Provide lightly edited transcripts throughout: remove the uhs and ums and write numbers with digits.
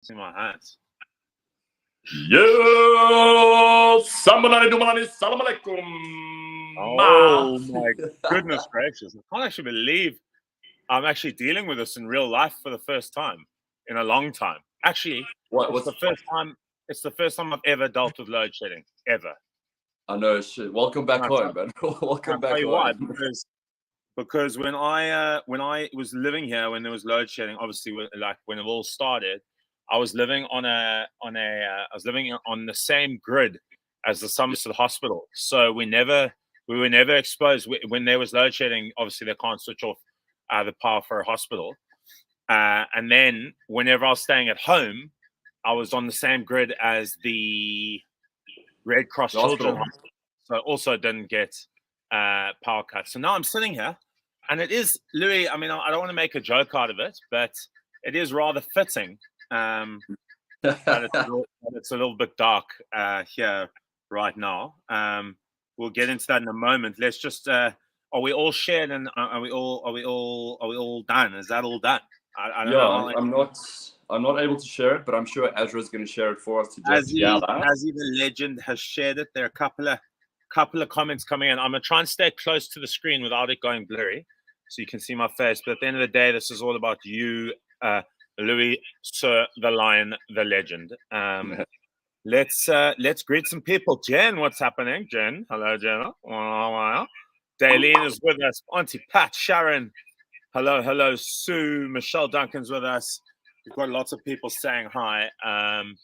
It's in my hands. Yo, salam alaikum. Oh my goodness gracious! I can't actually believe I'm actually dealing with this in real life for the first time in a long time. Actually, it's the first time. It's the first time I've ever dealt with load shedding ever. I know shit. Welcome back home, man. Welcome back home. Why? Because when I was living here, when there was load shedding, obviously, like when it all started, I was living on I was living on the same grid as the Somerset Hospital. So we were never exposed when there was load shedding. Obviously, they can't switch off the power for a hospital. And then whenever I was staying at home, I was on the same grid as the Red Cross Children's Hospital. So also didn't get power cuts. So now I'm sitting here, and it is, Louis, I mean, I don't want to make a joke out of it, but it is rather fitting that it's a little bit dark here right now. We'll get into that in a moment. Let's just are we all shared, and are we all done? Is that all done? I don't know. I'm not able to share it, but I'm sure Ezra's going to share it for us to just Azzy the legend has shared it. There are a couple of comments coming in. I'm gonna try and stay close to the screen without it going blurry, so you can see my face. But at the end of the day, this is all about you, Louis, Sir the Lion, the legend. Let's greet some people. Jen, what's happening? Jen, hello, Jenna. Daleen is with us. Auntie Pat, Sharon, hello. Sue, Michelle Duncan's with us. We've got lots of people saying hi. I'm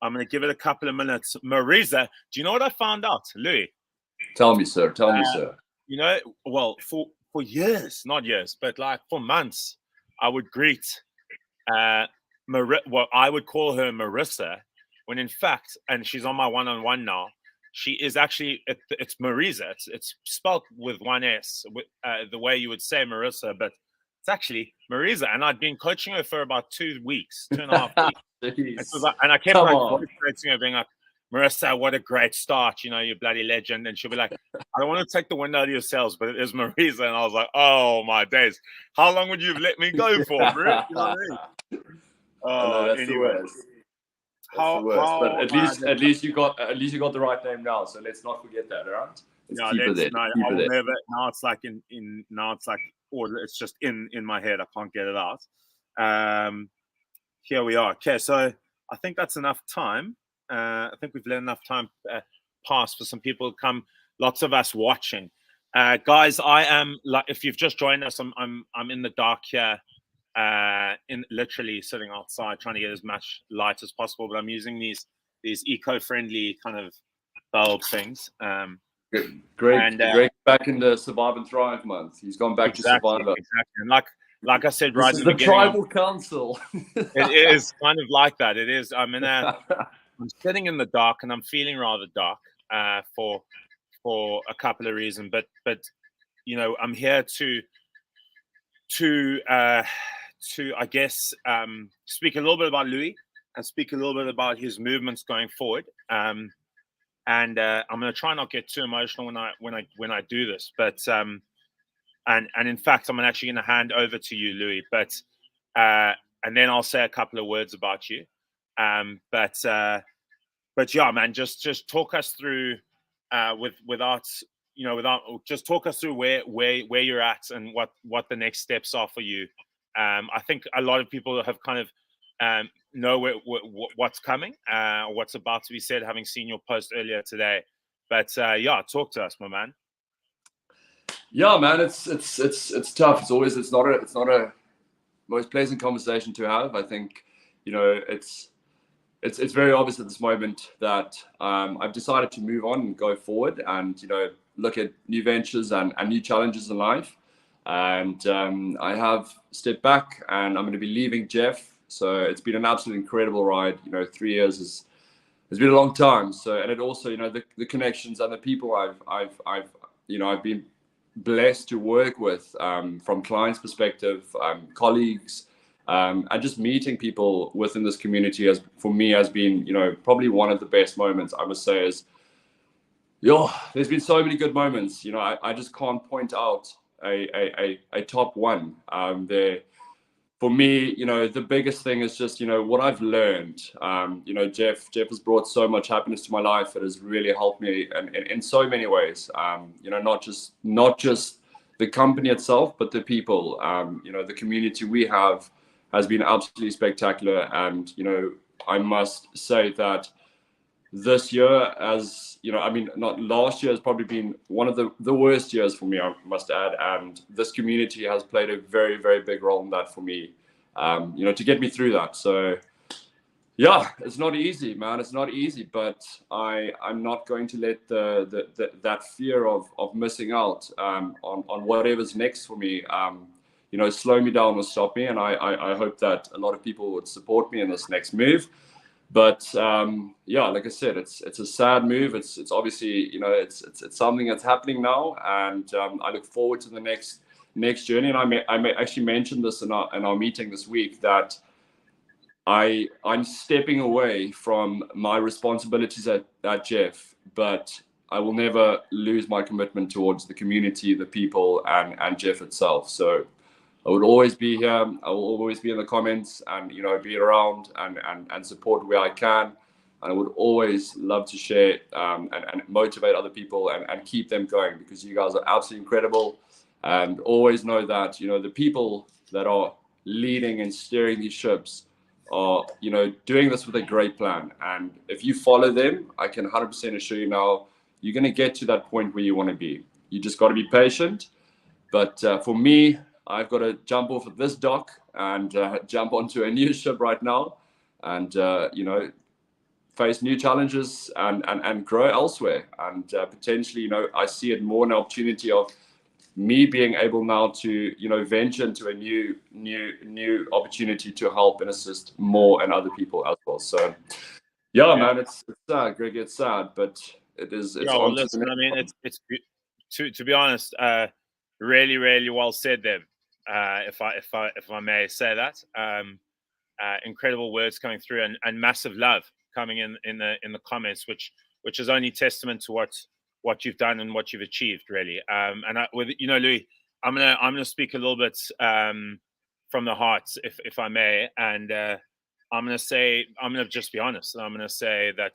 going to give it a couple of minutes. Marisa, do you know what I found out, Louis? Tell me, sir. Tell me, sir. You know, well, for years, not years, but like for months, I would greet I would call her Marissa, when in fact, and she's on my one-on-one now, she is actually, it's Marisa. It's spelled with one S, the way you would say Marissa, but it's actually Marisa. And I'd been coaching her for about 2 weeks, 2.5 weeks. And I kept voice her, being like, Marissa, what a great start, you know, you bloody legend. And she'll be like, I don't want to take the wind out of your sails, but it is Marisa. And I was like, oh my days, how long would you have let me go for, bro? You know what I mean? Oh, anyway. But at least you got the right name now, so let's not forget that, all right? Now it's like it's just in my head. I can't get it out. Here we are. Okay, so I think that's enough time. I think we've let enough time pass for some people to come. Lots of us watching, guys. I am like, if you've just joined us, I'm in the dark here. In literally sitting outside trying to get as much light as possible, but I'm using these eco-friendly kind of bulb things. Greg back in the Survive and Thrive month. He's gone back to Survivor. Exactly. And like I said right in the beginning, tribal council. It is kind of like that. It is. I'm sitting in the dark, and I'm feeling rather dark for a couple of reasons. But you know, I'm here to I guess speak a little bit about Louis and speak a little bit about his movements going forward. And I'm going to try not get too emotional when I do this, but and in fact, I'm actually going to hand over to you, Louis. But and then I'll say a couple of words about you. But yeah, man, just talk us through without just talk us through where you're at and what the next steps are for you. I think a lot of people have kind of know what's coming, what's about to be said, having seen your post earlier today. But yeah, talk to us, my man. Yeah, man, it's tough. It's not a most pleasant conversation to have. I think, you know, it's very obvious at this moment that I've decided to move on and go forward, and you know, look at new ventures and new challenges in life. And I have stepped back, and I'm going to be leaving Jeff. So it's been an absolutely incredible ride. You know, 3 years has been a long time. So, and it also, you know, the connections and the people I've been blessed to work with, from clients' perspective, colleagues, and just meeting people within this community has been, you know, probably one of the best moments, I must say. There's been so many good moments. You know, I just can't point out a top one. for me, the biggest thing is just, what I've learned. Jeff has brought so much happiness to my life. It has really helped me in so many ways. Not just the company itself, but the people. The community we have has been absolutely spectacular. And, I must say that this year, not last year, has probably been one of the worst years for me, I must add. And this community has played a very, very big role in that for me, to get me through that. So, yeah, it's not easy, man. It's not easy, but I'm not going to let that fear of missing out on whatever's next for me, slow me down or stop me. And I hope that a lot of people would support me in this next move. But like I said, it's a sad move. It's obviously, it's something that's happening now, and I look forward to the next journey. And I may actually mention this in our meeting this week, that I'm stepping away from my responsibilities at Jeff, but I will never lose my commitment towards the community, the people, and Jeff itself. So I would always be here. I will always be in the comments and, be around and support where I can. And I would always love to share and motivate other people and keep them going, because you guys are absolutely incredible. And always know that, the people that are leading and steering these ships are, doing this with a great plan. And if you follow them, I can 100% assure you now, you're going to get to that point where you want to be. You just got to be patient. But for me, I've got to jump off of this dock and jump onto a new ship right now, and face new challenges and grow elsewhere. And potentially, I see it more an opportunity of me being able now to venture into a new opportunity to help and assist more and other people as well. So yeah. Man, it's sad, Greg. It's sad, but it's on to the next. I mean, it's to be honest, really, really well said there. If I may say that, incredible words coming through, and massive love coming in the comments, which is only testament to what you've done and what you've achieved, really. And Louis, I'm gonna speak a little bit from the heart, if I may, and I'm gonna just be honest, and I'm gonna say that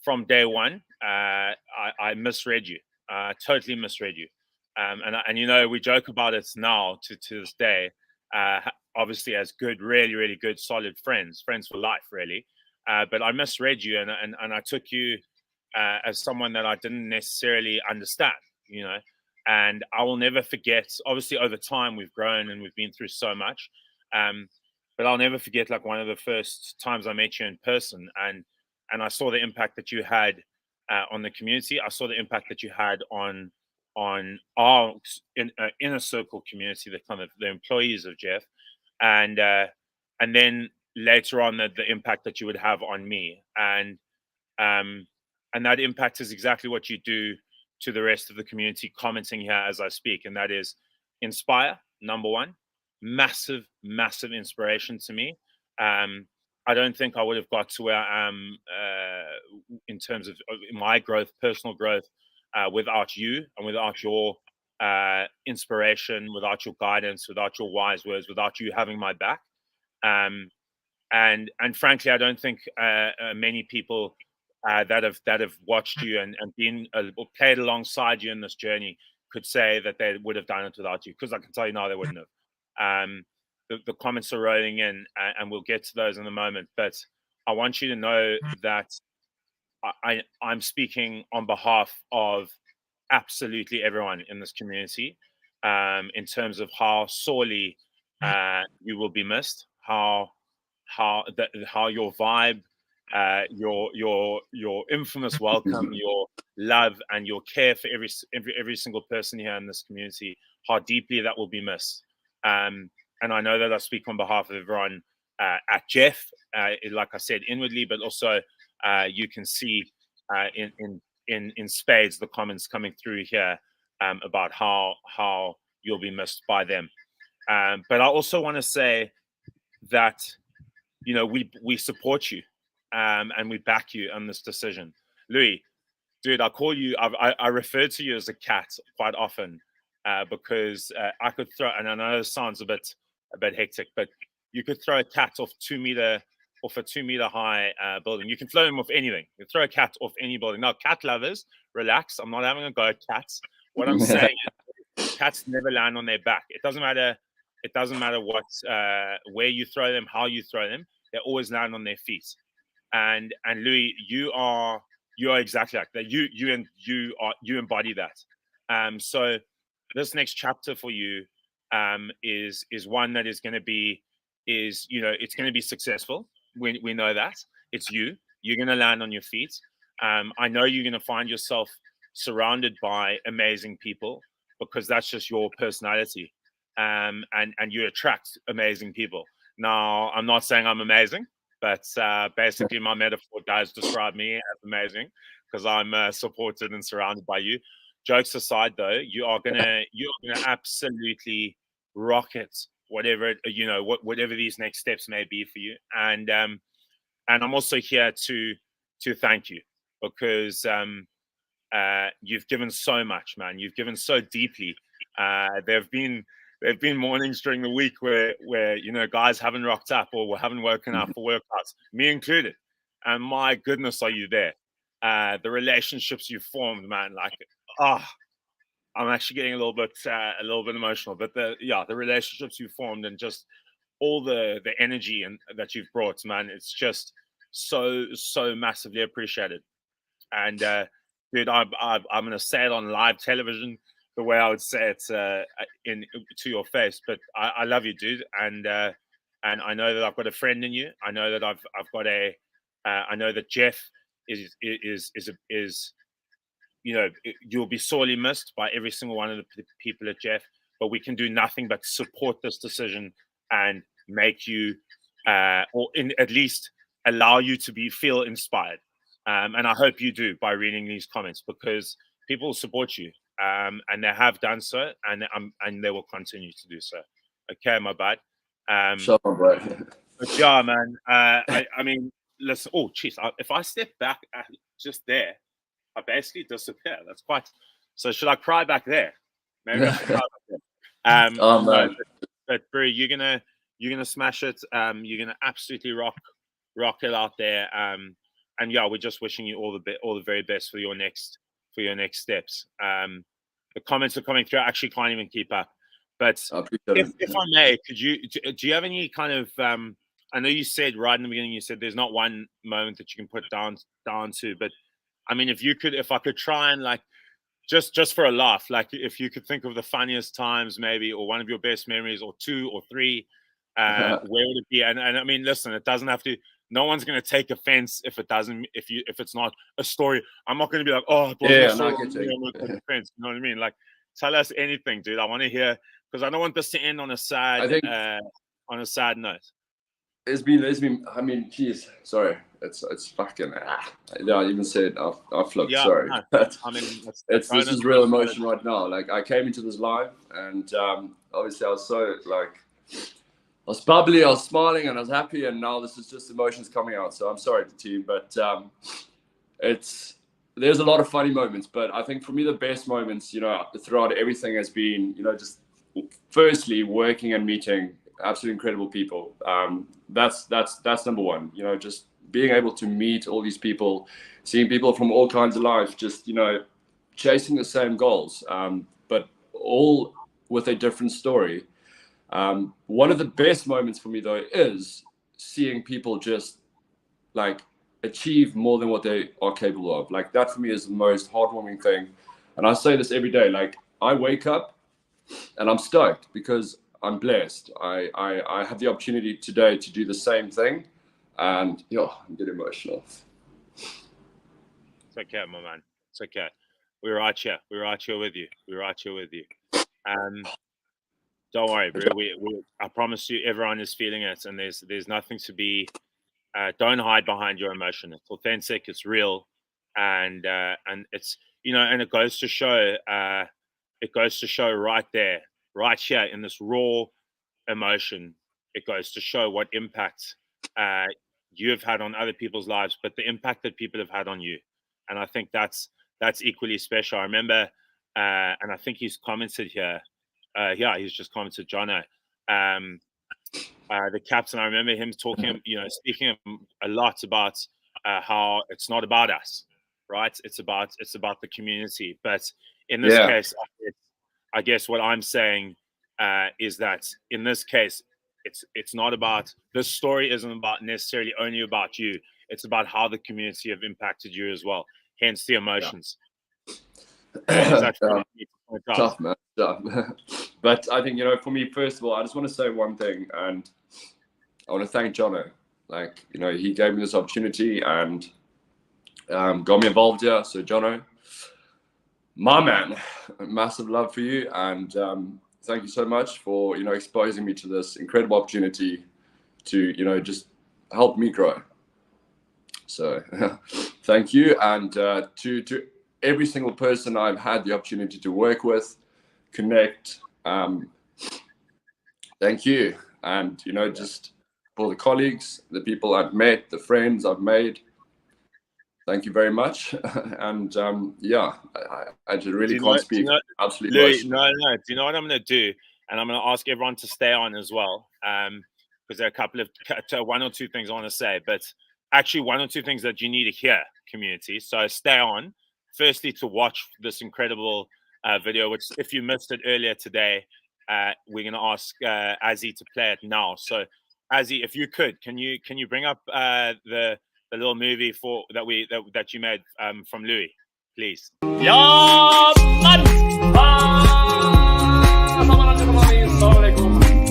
from day one, I misread you, totally misread you. And we joke about it now to this day, obviously as good, really, really good, solid friends for life, really. But I misread you, and I took you as someone that I didn't necessarily understand, and I will never forget. Obviously, over time, we've grown and we've been through so much. But I'll never forget, like, one of the first times I met you in person, and I saw the impact that you had on the community. I saw the impact that you had on our inner circle community, the employees of Jeff, and then later on the impact that you would have on me, and that impact is exactly what you do to the rest of the community commenting here as I speak, and that is inspire. Number one, massive inspiration to me. I don't think I would have got to where I am in terms of my growth, personal growth, without you and without your inspiration, without your guidance, without your wise words, without you having my back. And frankly, I don't think many people that have watched you and been or played alongside you in this journey could say that they would have done it without you, because I can tell you now they wouldn't have. The comments are rolling in, and we'll get to those in a moment. But I want you to know that I'm speaking on behalf of absolutely everyone in this community, in terms of how sorely you will be missed, how your vibe, your infamous welcome, your love, and your care for every single person here in this community, how deeply that will be missed. And I know that I speak on behalf of everyone at Jeff, like I said, inwardly, but also you can see in spades the comments coming through here about how you'll be missed by them. But I also want to say that we support you and we back you on this decision. Louis, dude, I refer to you as a cat quite often because I could throw, and I know this sounds a bit a bit hectic. But you could throw a cat off a 2 meter high building. You can throw them off anything. You throw a cat off any building. Now, cat lovers, relax. I'm not having a go at cats. What I'm saying is, cats never land on their back. It doesn't matter. It doesn't matter what, where you throw them, how you throw them. They always land on their feet. And Louis, you are exactly like that. You embody that. So this next chapter for you is one that is going to be it's going to be successful. We know that it's you. You're going to land on your feet. I know you're going to find yourself surrounded by amazing people because that's just your personality. And you attract amazing people. Now, I'm not saying I'm amazing, but basically my metaphor does describe me as amazing because I'm supported and surrounded by you. Jokes aside, though, you're gonna absolutely rock it, whatever whatever these next steps may be for you. And I'm also here to thank you because you've given so much, man. You've given so deeply. There've been mornings during the week where guys haven't rocked up or haven't woken up for workouts, me included. And my goodness, are you there? The relationships you've formed, man. Like, I'm actually getting a little bit emotional. But the relationships you've formed and just all the energy and that you've brought, man, it's just so massively appreciated. And dude, I'm gonna say it on live television the way I would say it to your face. But I love you, dude, and I know that I've got a friend in you. I know that I've got I know that Jeff is you'll be sorely missed by every single one of the people at Jeff. But we can do nothing but support this decision and make you, or at least allow you to feel inspired. And I hope you do by reading these comments because people support you. And they have done so, and they will continue to do so. Okay, my bad. Sure, bro. But yeah, man. I mean, listen. Oh, jeez. If I step back just there, I basically disappear. That's quite. So should I cry back there? Maybe I should cry back there. Oh man. No, but Bru, you're gonna smash it. You're gonna absolutely rock it out there. And yeah, we're just wishing you all the very best for your next steps. The comments are coming through. I actually can't even keep up. But if I may, do you have any kind of I know you said right in the beginning, you said there's not one moment that you can put down to, but I mean, if I could try and like just for a laugh, like if you could think of the funniest times maybe, or one of your best memories, or two or three, where would it be? And I mean, listen, it doesn't have to. No one's going to take offense if it's not a story. I'm not going to be like, oh, it wasn't a story. I'm not taking offense. You know what I mean? Like, tell us anything, dude. I want to hear because I don't want this to end on a sad note. It's been. I mean, geez, sorry. It's fucking. Yeah, I even said I flipped. Yeah, sorry. No, I mean, this is real emotion right now. Like I came into this live, and obviously I was so like. I was bubbly, I was smiling, and I was happy, and now this is just emotions coming out. So I'm sorry, team, but there's a lot of funny moments, but I think for me the best moments, throughout everything has been, just firstly working and meeting absolutely incredible people. That's number one. Just being able to meet all these people, seeing people from all kinds of life, just chasing the same goals, but all with a different story. One of the best moments for me though is seeing people just like achieve more than what they are capable of. Like that for me is the most heartwarming thing. And I say this every day, like I wake up and I'm stoked because I'm blessed. I have the opportunity today to do the same thing, and I'm getting emotional. It's okay, my man. It's okay. We're right here. We're right here with you. We're right here with you. Don't worry, bro. I promise you, everyone is feeling it, and there's nothing to be. Don't hide behind your emotion. It's authentic. It's real, and it's and it goes to show. It goes to show right there, right here in this raw emotion. It goes to show what impact you have had on other people's lives, but the impact that people have had on you, and I think that's equally special. I remember, and I think he's commented here. Yeah, he's just commented, Jono. the captain. I remember him talking, speaking a lot about how it's not about us, right? It's about the community. But in this case, I guess what I'm saying is that in this case, it's not about, this story isn't about necessarily only about you. It's about how the community have impacted you as well. Hence the emotions. Tough, man. Tough. But I think, for me, first of all, I just want to say one thing, and I want to thank Jono. Like, he gave me this opportunity and got me involved here. So, Jono, my man, massive love for you, and thank you so much for exposing me to this incredible opportunity to just help me grow. So thank you, and to every single person I've had the opportunity to work with, connect, thank you. And just for the colleagues, the people I've met, the friends I've made, thank you very much. And I just really can't speak. Absolutely. Louis, no. Do you know what I'm going to do? And I'm going to ask everyone to stay on as well, because there are a couple of one or two things I want to say, but actually one or two things that you need to hear, community. So stay on. Firstly, to watch this incredible video, which if you missed it earlier today, we're going to ask Azzy to play it now. So Azzy, if you could, can you bring up the little movie that you made from Louis, please? Yeah,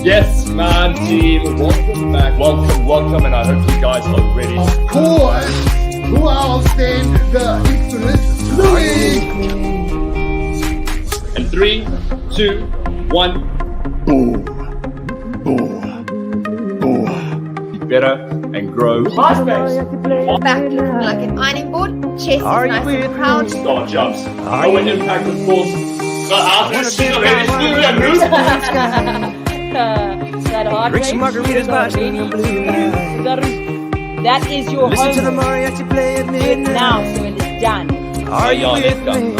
yes, man, team. Welcome back. Welcome, and I hope you guys are ready. Of course. Who else than the infamous Louis? And 3, 2, 1. Boom. Boom. Boom. Be better and grow. Back looking like an ironing board, chest is nice and proud. Start jumps. No impact, of course. That heart rate. Margaritas by Stadium Blue. That is your Listen to the homework. mariachi play at midnight. Now, so it is done. Are you with me?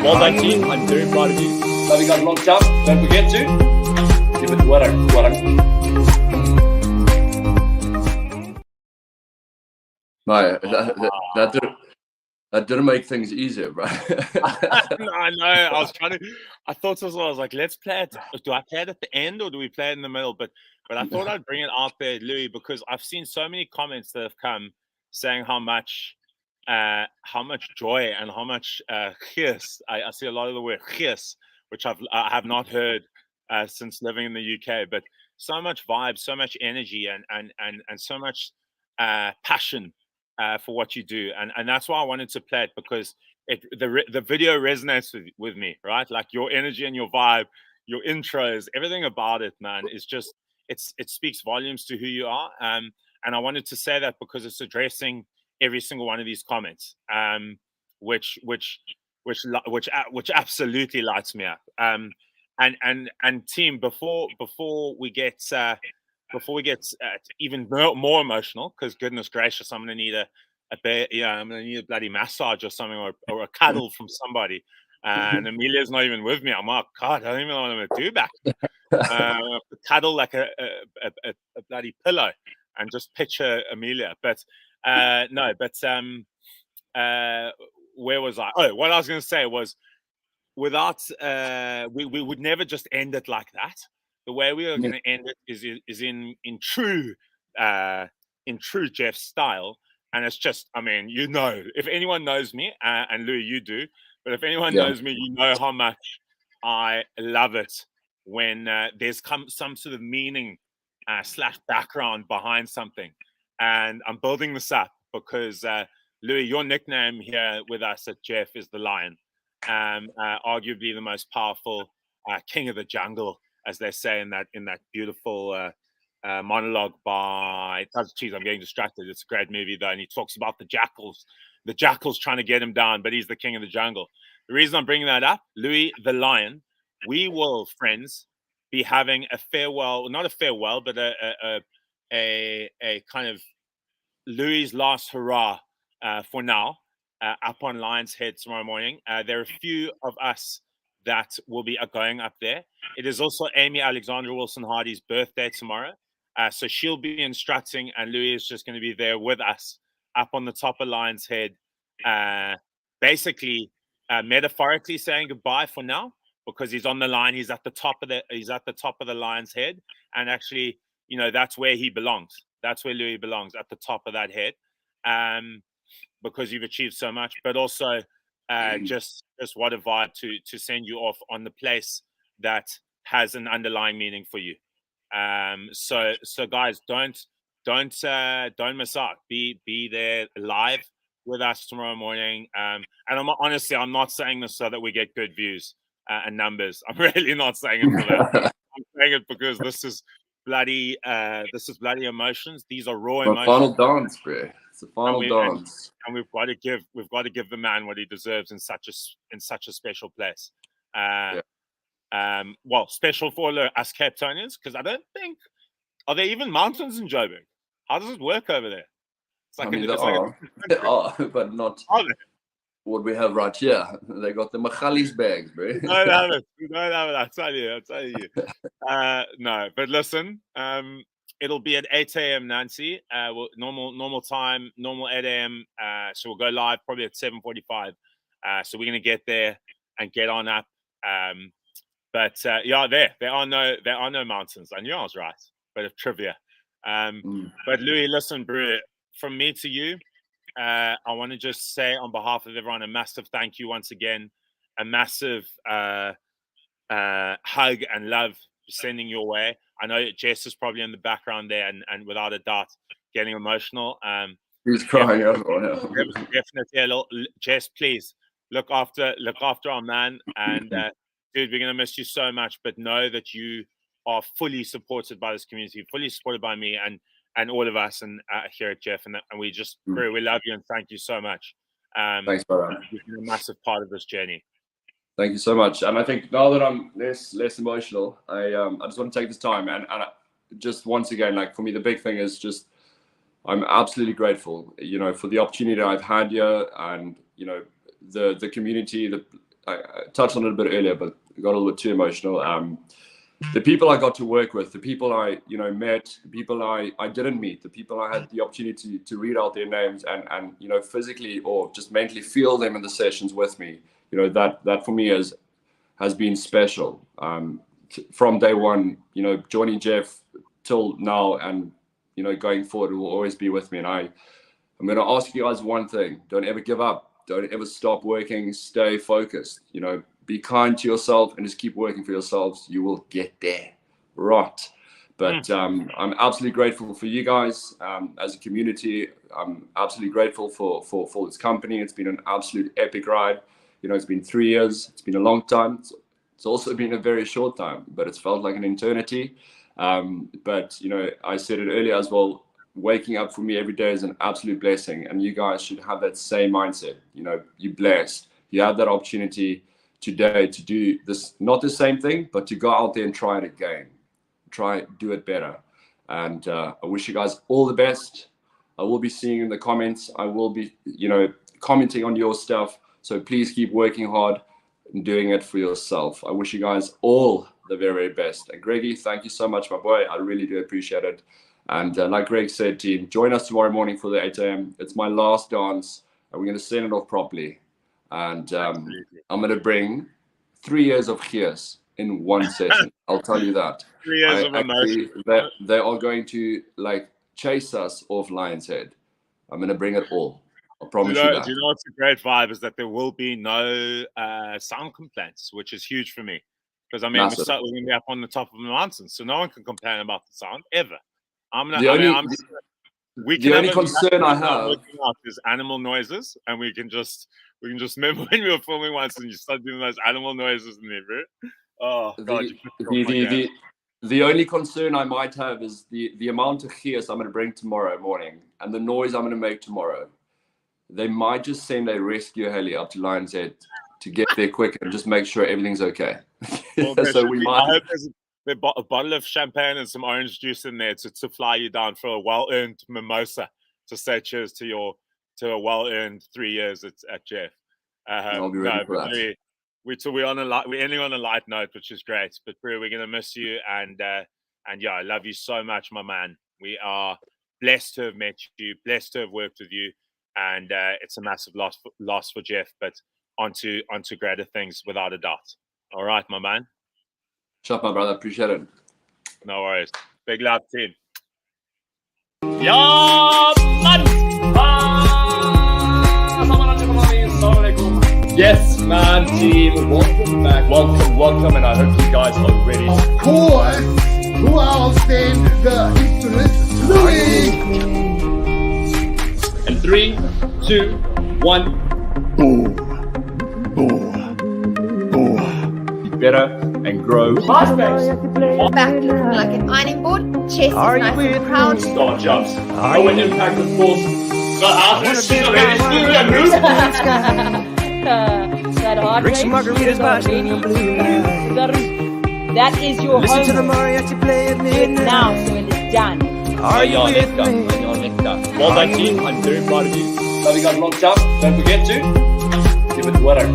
Well done, team. I'm very proud of you. So we got a long jump. Don't forget to give it water. That didn't make things easier, bro. I know. I thought to myself, I was like, let's play it. Do I play it at the end or do we play it in the middle? But I thought I'd bring it out there, Louis, because I've seen so many comments that have come saying how much joy and how much chiss. I see a lot of the word chiss, which I have not heard since living in the UK. But so much vibe, so much energy, and so much passion for what you do, and that's why I wanted to play it, because the video resonates with me, right? Like your energy and your vibe, your intros, everything about it, man, is just it speaks volumes to who you are. And I wanted to say that because it's addressing every single one of these comments, which absolutely lights me up. And team, before we get even more emotional, because goodness gracious, I'm gonna need I'm gonna need a bloody massage or something, or a cuddle from somebody. And Amelia's not even with me. I'm like, God, I don't even know what I'm gonna do back. Cuddle like a bloody pillow and just picture Amelia. But where was I? Oh, what I was gonna say was, without we would never just end it like that. The way we are going to end it is in true Jeff style, and it's just, I mean, if anyone knows me, and Louis, you do, but if anyone knows me, you know how much I love it when there's some sort of meaning / background behind something, and I'm building this up because Louis, your nickname here with us at Jeff is the Lion, arguably the most powerful king of the jungle, as they say in that beautiful monologue by geez, I'm getting distracted. It's a great movie though, and he talks about the jackals trying to get him down, but he's the king of the jungle. The reason I'm bringing that up, Louis the Lion, we will, friends, be having a farewell, not a farewell, but a kind of Louis' last hurrah for now, up on Lion's Head tomorrow morning. There are a few of us that will be going up there. It is also Amy Alexandra Wilson Hardy's birthday tomorrow. So she'll be instructing, and Louis is just going to be there with us up on the top of Lion's Head, basically metaphorically saying goodbye for now, because he's on the line. He's at the top of the Lion's Head, and actually, you know, that's where he belongs. That's where Louis belongs, at the top of that head, because you've achieved so much. But also, just what a vibe to send you off on the place that has an underlying meaning for you. So guys, don't miss out. Be there live with us tomorrow morning. And I'm not saying this so that we get good views and numbers. I'm really not saying it for that. I'm saying it because this is bloody emotions. These are raw The emotions. final dance, bro. It's the final dance. And we've got to give the man what he deserves in such a special place. Well, special for us Cape Townians, because I don't think, are there even mountains in Joburg? How does it work over there? It's like there are, but not what we have right here. They got the Machalis bags, bro. We don't have it. I tell you. No, but listen, it'll be at 8 a.m. Nancy. Normal time, normal 8 a.m. So we'll go live probably at 7:45. So we're gonna get there and get on up. But there are no mountains. I knew I was right. Bit of trivia. But Louis, listen, bro, from me to you, I want to just say on behalf of everyone a massive thank you once again, a massive hug and love sending your way. I know Jess is probably in the background there, and without a doubt, getting emotional. He's crying. Definitely, Jess, please look after our man, and dude, we're gonna miss you so much. But know that you are fully supported by this community, fully supported by me and all of us, and here at Jeff, and we just we love you and thank you so much. Thanks, brother. You've been a massive part of this journey. Thank you so much. And I think now that I'm less emotional, I just want to take this time and just once again, like for me, the big thing is just I'm absolutely grateful, you know, for the opportunity I've had here, and you know the community. I touched on it a bit earlier, but got a little bit too emotional. The people I got to work with, the people I met, the people I didn't meet, the people I had the opportunity to read out their names and you know physically or just mentally feel them in the sessions with me. You know, that for me has been special from day one, you know, joining Jeff till now, and you know, going forward, it will always be with me. And I'm going to ask you guys one thing: don't ever give up, don't ever stop working, stay focused. You know, be kind to yourself and just keep working for yourselves. You will get there, right? But I'm absolutely grateful for you guys as a community. I'm absolutely grateful for this company. It's been an absolute epic ride. You know, it's been 3 years. It's been a long time. It's also been a very short time, but it's felt like an eternity. But, you know, I said it earlier as well, waking up for me every day is an absolute blessing. And you guys should have that same mindset. You know, you're blessed. You have that opportunity today to do this, not the same thing, but to go out there and try it again. Do it better. And I wish you guys all the best. I will be seeing you in the comments. I will be, you know, commenting on your stuff. So please keep working hard and doing it for yourself. I wish you guys all the very, very best. And Greggy, thank you so much, my boy. I really do appreciate it. And like Greg said, team, join us tomorrow morning for the 8 a.m. It's my last dance, and we're going to send it off properly. And I'm going to bring 3 years of Gears in one session. I'll tell you that. 3 years of emotion. They are going to like chase us off Lion's Head. I'm going to bring it all. I promise you that. Do you know what's a great vibe is that there will be no sound complaints, which is huge for me. Because I mean, we're going to be up on the top of the mountain, so no one can complain about the sound ever. The only concern I have is animal noises, and we can just remember when we were filming once and you started doing those animal noises in there, bro. Oh God! The only concern I might have is the amount of Gears I'm going to bring tomorrow morning and the noise I'm going to make tomorrow. They might just send a rescue heli up to Lion's Head to get there quick and just make sure everything's okay. Well, so we might. I hope there's a bottle of champagne and some orange juice in there to fly you down for a well-earned mimosa to say cheers to a well-earned 3 years at Jeff. I'll be ready for that. we're on a light. We're ending on a light note, which is great. But Brew, we're gonna miss you, and yeah, I love you so much, my man. We are blessed to have met you, blessed to have worked with you, and it's a massive loss for Jeff. But onto greater things, without a doubt. All right, my man. Shut my brother. Appreciate it. No worries. Big love, team. Ja, man! Yes, man, team. Welcome back. Welcome, and I hope you guys are ready. Of course, who else than the infamous Louis? And 3, 2, 1. Boom, boom, boom. Be better and grow. Fast pace. Back looking like an ironing board. Chest is Are you nice with and proud. Star jumps. Are No an you- impact, of course. That heart Drink rate. some margaritas, basking in the blue light. That is your Listen to the homework. mariachi play at Do it midnight. now so it is done. Are you with me? Well done, team. I'm very proud of you. Love you guys long time. Don't forget to give it what I